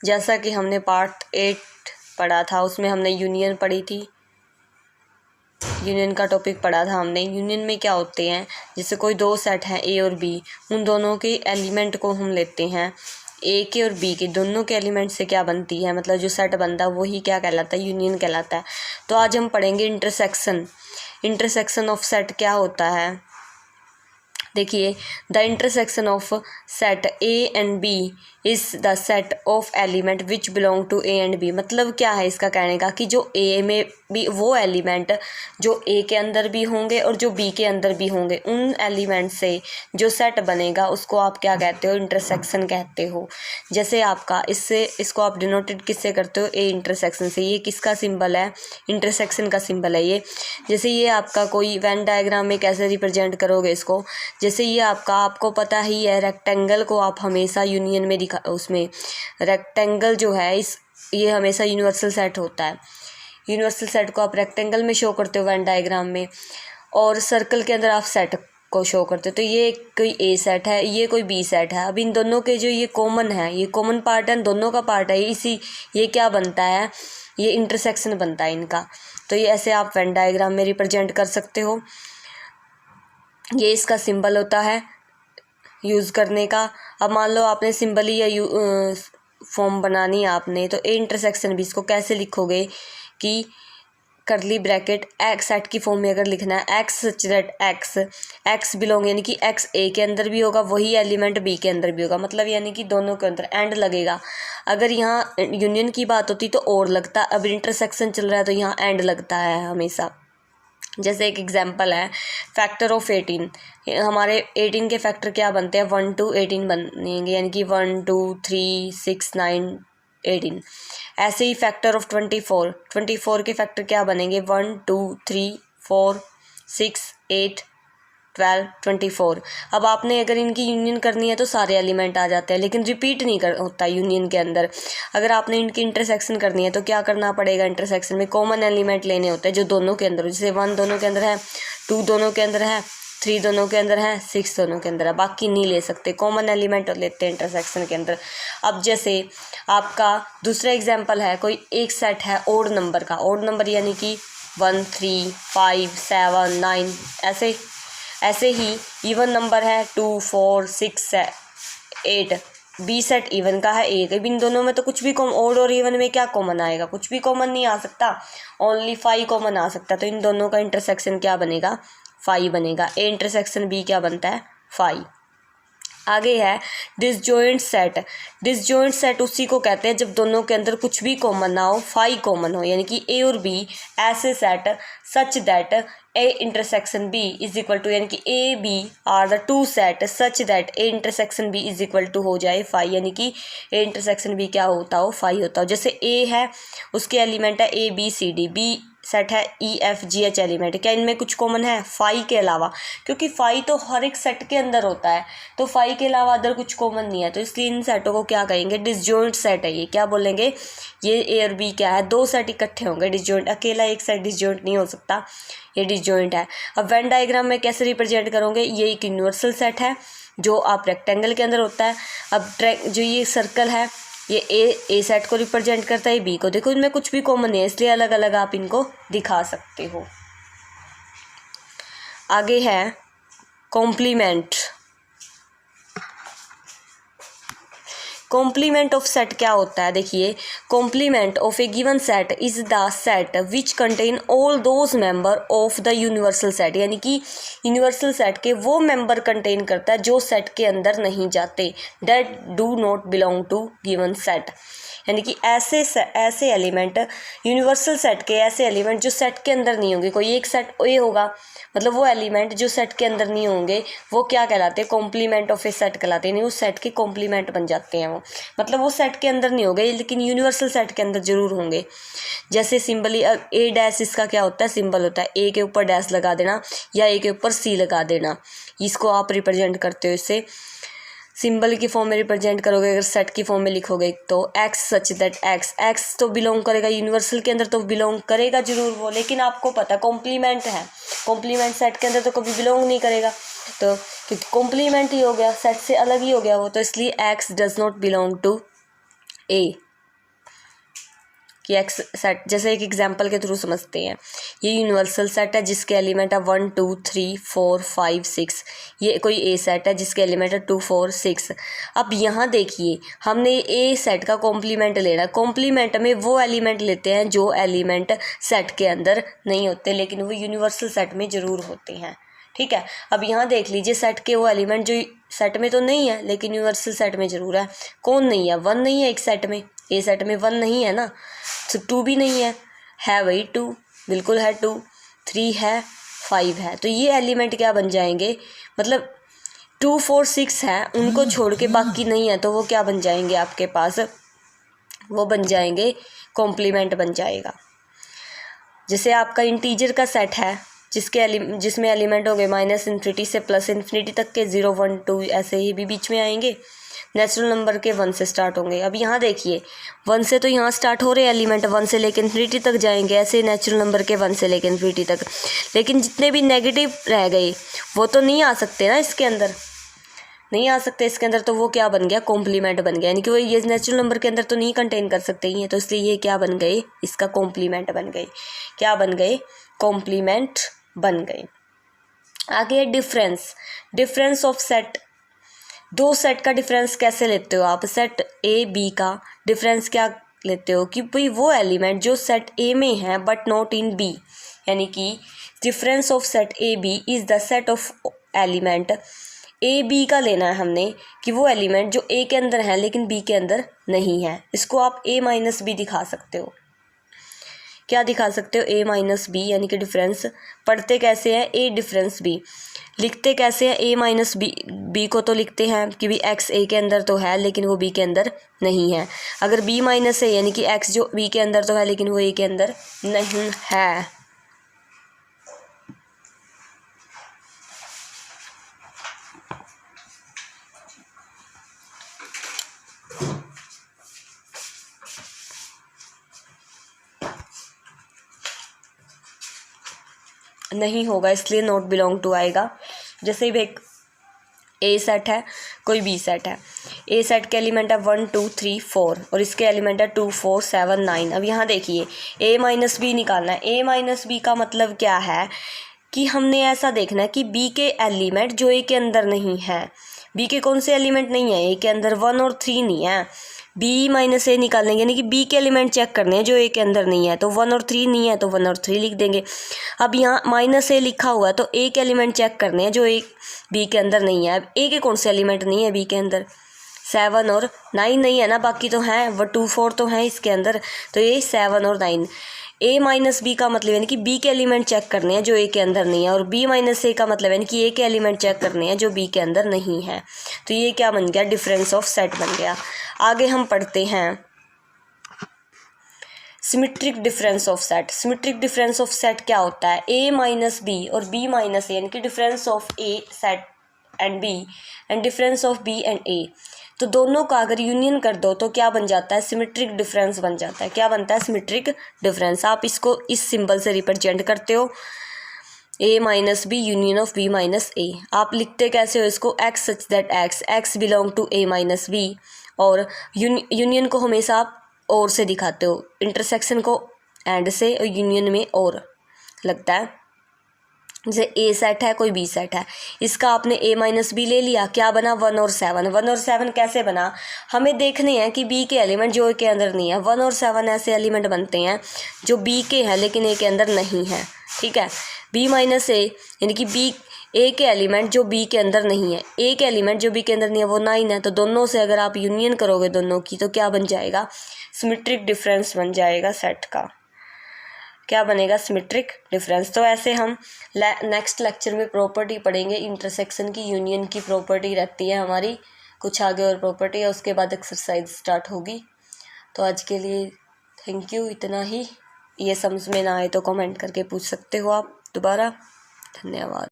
जैसा कि हमने पार्ट 8 पढ़ा था, उसमें हमने यूनियन पढ़ी थी। यूनियन का टॉपिक पढ़ा था हमने। यूनियन में क्या होते हैं, जैसे कोई दो सेट हैं ए और बी, उन दोनों के एलिमेंट को हम लेते हैं, ए के और बी के दोनों के एलिमेंट से क्या बनती है, मतलब जो सेट बनता है वही क्या कहलाता है, यूनियन कहलाता है। तो आज हम पढ़ेंगे इंटरसेक्शन ऑफ सेट क्या होता है। देखिए, the intersection of set A and B is the set of element which belong to A and B. मतलब क्या है इसका कहने का कि जो ए में भी वो एलिमेंट जो ए के अंदर भी होंगे और जो बी के अंदर भी होंगे, उन एलिमेंट से जो सेट बनेगा उसको आप क्या कहते हो, इंटरसेक्शन कहते हो। जैसे आपका इसको आप डिनोटेड किससे करते हो, ए इंटरसेक्शन से। ये किसका सिंबल है, इंटरसेक्शन का सिंबल है ये। जैसे ये आपका कोई वेन डायग्राम में कैसे रिप्रेजेंट करोगे इसको, जैसे ये आपको पता ही है, रेक्टेंगल को आप हमेशा यूनियन में उसमें रेक्टेंगल जो है ये हमेशा यूनिवर्सल सेट होता है। यूनिवर्सल सेट को आप रेक्टेंगल में शो करते हो वेन डायग्राम में, और सर्कल के अंदर आप सेट को शो करते हो। तो ये कोई ए सेट है, ये कोई बी सेट है। अब इन दोनों के जो ये कॉमन है, ये कॉमन पार्ट है, दोनों का पार्ट है, ये क्या बनता है, ये इंटरसेक्शन बनता है इनका। तो ये ऐसे आप वेन डायग्राम में रिप्रेजेंट कर सकते हो। ये इसका सिंबल होता है यूज़ करने का। अब मान लो आपने सिंबल ही या फॉर्म बनानी है आपने, तो ए इंटरसेक्शन भी इसको कैसे लिखोगे कि करली ब्रैकेट एक्स सेट की फॉर्म में अगर लिखना है, x such that x belong, यानी कि एक्स ए के अंदर भी होगा, वही एलिमेंट बी के अंदर भी होगा, मतलब यानी कि दोनों के अंदर एंड लगेगा। अगर यहाँ यूनियन की बात होती तो और लगता, अब इंटरसेक्शन चल रहा है तो यहाँ एंड लगता है हमेशा। जैसे एक एग्जांपल है फैक्टर ऑफ 18, हमारे 18 के फैक्टर क्या बनते हैं, 1 to 18 बनेंगे, यानी कि 1 2 3 6 9 18। ऐसे ही फैक्टर ऑफ 24 के फैक्टर क्या बनेंगे, 1 2 3 4 6 8 12 24। अब आपने अगर इनकी यूनियन करनी है तो सारे एलिमेंट आ जाते हैं, लेकिन रिपीट नहीं होता यूनियन के अंदर। अगर आपने इनकी इंटरसेक्शन करनी है तो क्या करना पड़ेगा, इंटरसेक्शन में कॉमन एलिमेंट लेने होते हैं जो दोनों के अंदर, जैसे 1 दोनों के अंदर है, 2 दोनों के अंदर है, 3 दोनों के अंदर है, 6 दोनों के अंदर है, बाकी नहीं ले सकते, कॉमन एलिमेंट लेते हैं इंटरसेक्शन के अंदर। अब जैसे आपका दूसरा एग्जाम्पल है, कोई एक सेट है ओड नंबर का, ओड नंबर यानी कि 1 3 5 7 9, ऐसे ही इवन नंबर है 2 4 6 8। बी सेट इवन का है, एक इन दोनों में तो कुछ भी ओड और इवन में क्या कॉमन आएगा, कुछ भी कॉमन नहीं आ सकता, ओनली 5 कॉमन आ सकता। तो इन दोनों का इंटरसेक्शन क्या बनेगा, 5 बनेगा। ए इंटरसेक्शन बी क्या बनता है, 5। आगे है डिसजॉइंट सेट उसी को कहते हैं जब दोनों के अंदर कुछ भी कॉमन ना हो, 5 कॉमन हो, यानी कि ए और बी ऐसे set such that A intersection B is equal to, यानी कि A B are the two set such that A intersection B is equal to हो जाए 5, यानी कि ए इंटरसेक्शन बी क्या होता हो, 5 होता हो। जैसे ए है, उसके एलिमेंट है A B C D, B set है E F G H element, क्या इनमें कुछ कॉमन है, 5 के अलावा, क्योंकि 5 तो हर एक सेट के अंदर होता है, तो 5 के अलावा अदर कुछ कॉमन नहीं है, तो इसलिए इन सेटों को क्या कहेंगे, डिसजॉइंट सेट है। ये क्या बोलेंगे, ये ए और बी क्या है, दो सेट इकट्ठे होंगे, डिसजॉइंट, अकेला एक सेट डिसजॉइंट नहीं हो सकता, ये डिसजॉइंट है। अब वेन डायग्राम में कैसे रिप्रेजेंट करोगे, ये एक यूनिवर्सल सेट है जो आप रेक्टेंगल के अंदर होता है। अब जो ये सर्कल है, ये ए सेट को रिप्रेजेंट करता है, बी को। देखो इनमें कुछ भी कॉमन नहीं है, इसलिए अलग अलग आप इनको दिखा सकते हो। आगे है कॉम्प्लीमेंट ऑफ सेट क्या होता है। देखिए, complement of a given set is the set which contain all those member of the universal set, यानी कि यूनिवर्सल सेट के वो मेंबर कंटेन करता है जो सेट के अंदर नहीं जाते, that do not belong to given set, यानी कि ऐसे एलिमेंट, यूनिवर्सल सेट के ऐसे एलिमेंट जो सेट के अंदर नहीं होंगे। कोई एक सेट ए होगा, मतलब वो एलिमेंट जो सेट के अंदर नहीं होंगे वो क्या कहलाते हैं, कॉम्प्लीमेंट ऑफ ए सेट कहलाते हैं, नहीं वो सेट के कॉम्प्लीमेंट बन जाते हैं। वो मतलब वो सेट के अंदर नहीं होंगे लेकिन यूनिवर्सल सेट के अंदर जरूर होंगे। जैसे सिंबल ए डैश, इसका क्या होता है, सिंबल होता है ए के ऊपर डैश लगा देना या ए के ऊपर सी लगा देना, इसको आप रिप्रेजेंट करते हो। इससे सिंबल की फॉर्म में रिप्रेजेंट करोगे, अगर सेट की फॉर्म में लिखोगे तो एक्स सच दैट एक्स तो बिलोंग करेगा यूनिवर्सल के अंदर, तो बिलोंग करेगा जरूर वो, लेकिन आपको पता कॉम्प्लीमेंट है, कॉम्प्लीमेंट सेट के अंदर तो कभी बिलोंग नहीं करेगा, तो क्योंकि कॉम्प्लीमेंट ही हो गया, सेट से अलग ही हो गया वो, तो इसलिए x does not belong to A. कि एक्स सेट, जैसे एक एग्जांपल के थ्रू समझते हैं। ये यूनिवर्सल सेट है जिसके एलिमेंट है 1 2 3 4 5 6। ये कोई ए सेट है जिसके एलिमेंट है 2 4 6। अब यहाँ देखिए हमने ए सेट का कॉम्प्लीमेंट लेना है। कॉम्प्लीमेंट में वो एलिमेंट लेते हैं जो एलिमेंट सेट के अंदर नहीं होते लेकिन वो यूनिवर्सल सेट में ज़रूर होते हैं। ठीक है, अब यहाँ देख लीजिए सेट के वो एलिमेंट जो सेट में तो नहीं है लेकिन यूनिवर्सल सेट में ज़रूर है। कौन नहीं है? 1 नहीं है एक सेट में, ए सेट में 1 नहीं है ना, तो 2 भी नहीं है वही 2, बिल्कुल है 2, 3 है, 5 है। तो ये एलिमेंट क्या बन जाएंगे, मतलब 2 4 6 है उनको छोड़ के बाकी नहीं है, तो वो क्या बन जाएंगे आपके पास, वो बन जाएंगे कॉम्प्लीमेंट बन जाएगा। जैसे आपका इंटीजर का सेट है जिसमें एलिमेंट होंगे -∞ से +∞ तक के, 0 1 2 ऐसे ही भी बीच में आएंगे। नेचुरल नंबर के 1 से स्टार्ट होंगे। अब यहाँ देखिए 1 से तो यहाँ स्टार्ट हो रहे एलिमेंट, 1 से लेकर ∞ तक जाएंगे, ऐसे नेचुरल नंबर के 1 से लेकर ∞ तक। लेकिन जितने भी नेगेटिव रह गए वो तो नहीं आ सकते ना, इसके अंदर नहीं आ सकते इसके अंदर, तो वो क्या बन गया, कॉम्प्लीमेंट बन गया। यानी कि वो ये नेचुरल नंबर के अंदर तो नहीं कंटेन कर सकते ही हैं, तो इसलिए ये क्या बन गए, इसका कॉम्प्लीमेंट बन गए। क्या बन गए, कॉम्प्लीमेंट बन गए। आगे डिफरेंस ऑफ सेट। दो सेट का डिफरेंस कैसे लेते हो आप? सेट ए बी का डिफरेंस क्या लेते हो कि भाई वो एलिमेंट जो सेट ए में है बट नॉट इन बी, यानी कि difference of set A B is the set of element A B का लेना है हमने कि वो एलिमेंट जो ए के अंदर है लेकिन बी के अंदर नहीं है। इसको आप ए माइनस बी दिखा सकते हो। क्या दिखा सकते हो? ए माइनस बी, यानी कि डिफरेंस। पढ़ते कैसे हैं? ए डिफरेंस बी। लिखते कैसे हैं? ए माइनस बी को तो लिखते हैं कि भी एक्स ए के अंदर तो है लेकिन वो बी के अंदर नहीं है। अगर बी माइनस ए यानी कि एक्स जो बी के अंदर तो है लेकिन वो ए के अंदर नहीं है। नहीं होगा इसलिए नॉट बिलोंग टू आएगा। जैसे ही एक ए सेट है, कोई बी सेट है, ए सेट के एलिमेंट है 1 2 3 4 और इसके एलिमेंट है 2 4 7 9। अब यहाँ देखिए ए माइनस बी निकालना है। ए माइनस बी का मतलब क्या है कि हमने ऐसा देखना है कि बी के एलिमेंट जो ए के अंदर नहीं है। बी के कौन से एलिमेंट नहीं है ए के अंदर? 1 और 3 नहीं है। बी माइनस ए निकालेंगे यानी कि बी के एलिमेंट चेक करने हैं जो ए के अंदर नहीं है, तो 1 और 3 नहीं है तो 1 और 3 लिख देंगे। अब यहाँ माइनस ए लिखा हुआ है तो ए के एलिमेंट चेक करने हैं जो ए बी के अंदर नहीं है। अब ए के कौन से एलिमेंट नहीं है बी के अंदर? 7 और 9 नहीं है ना, बाकी तो हैं, वो 2 4 तो हैं इसके अंदर, तो ये 7 और 9। ए माइनस बी का मतलब यानी कि बी के एलिमेंट चेक करने हैं जो ए के अंदर नहीं है, और बी माइनस ए का मतलब यानी कि ए के एलिमेंट चेक करने हैं जो बी के अंदर नहीं है। तो ये क्या बन गया? डिफरेंस ऑफ सेट बन गया। आगे हम पढ़ते हैं symmetric difference of set. Symmetric difference of set क्या होता है? ए माइनस बी और बी माइनस ए, यानी कि difference of A set and B and difference of B and A, तो दोनों का अगर यूनियन कर दो तो क्या बन जाता है? सिमेट्रिक डिफरेंस बन जाता है। क्या बनता है? Symmetric difference. आप इसको इस सिंबल से रिप्रेजेंट करते हो, A minus B union of B minus A. आप लिखते कैसे हो इसको? X such that x belong to A minus B, और यूनियन को हमेशा आप और से दिखाते हो, इंटरसेक्शन को एंड से और यूनियन में और लगता है। जैसे ए सेट है, कोई बी सेट है, इसका आपने ए माइनस बी ले लिया, क्या बना? 1 और 7। 1 और 7 कैसे बना? हमें देखने हैं कि बी के एलिमेंट जो ए के अंदर नहीं है। 1 और 7 ऐसे एलिमेंट बनते हैं जो बी के हैं लेकिन ए के अंदर नहीं है। ठीक है, बी माइनस ए यानी कि बी ए के एलिमेंट जो बी के अंदर नहीं है, ए के एलिमेंट जो बी के अंदर नहीं है वो 9 है, तो दोनों से अगर आप यूनियन करोगे दोनों की तो क्या बन जाएगा? सिमेट्रिक डिफरेंस बन जाएगा सेट का। क्या बनेगा? Symmetric difference. तो ऐसे हम नेक्स्ट लेक्चर में प्रॉपर्टी पढ़ेंगे, इंटरसेक्शन की, यूनियन की प्रॉपर्टी रहती है हमारी, कुछ आगे और प्रॉपर्टी है, उसके बाद एक्सरसाइज स्टार्ट होगी। तो आज के लिए थैंक यू, इतना ही। ये समझ में ना आए तो कमेंट करके पूछ सकते हो आप दोबारा। धन्यवाद।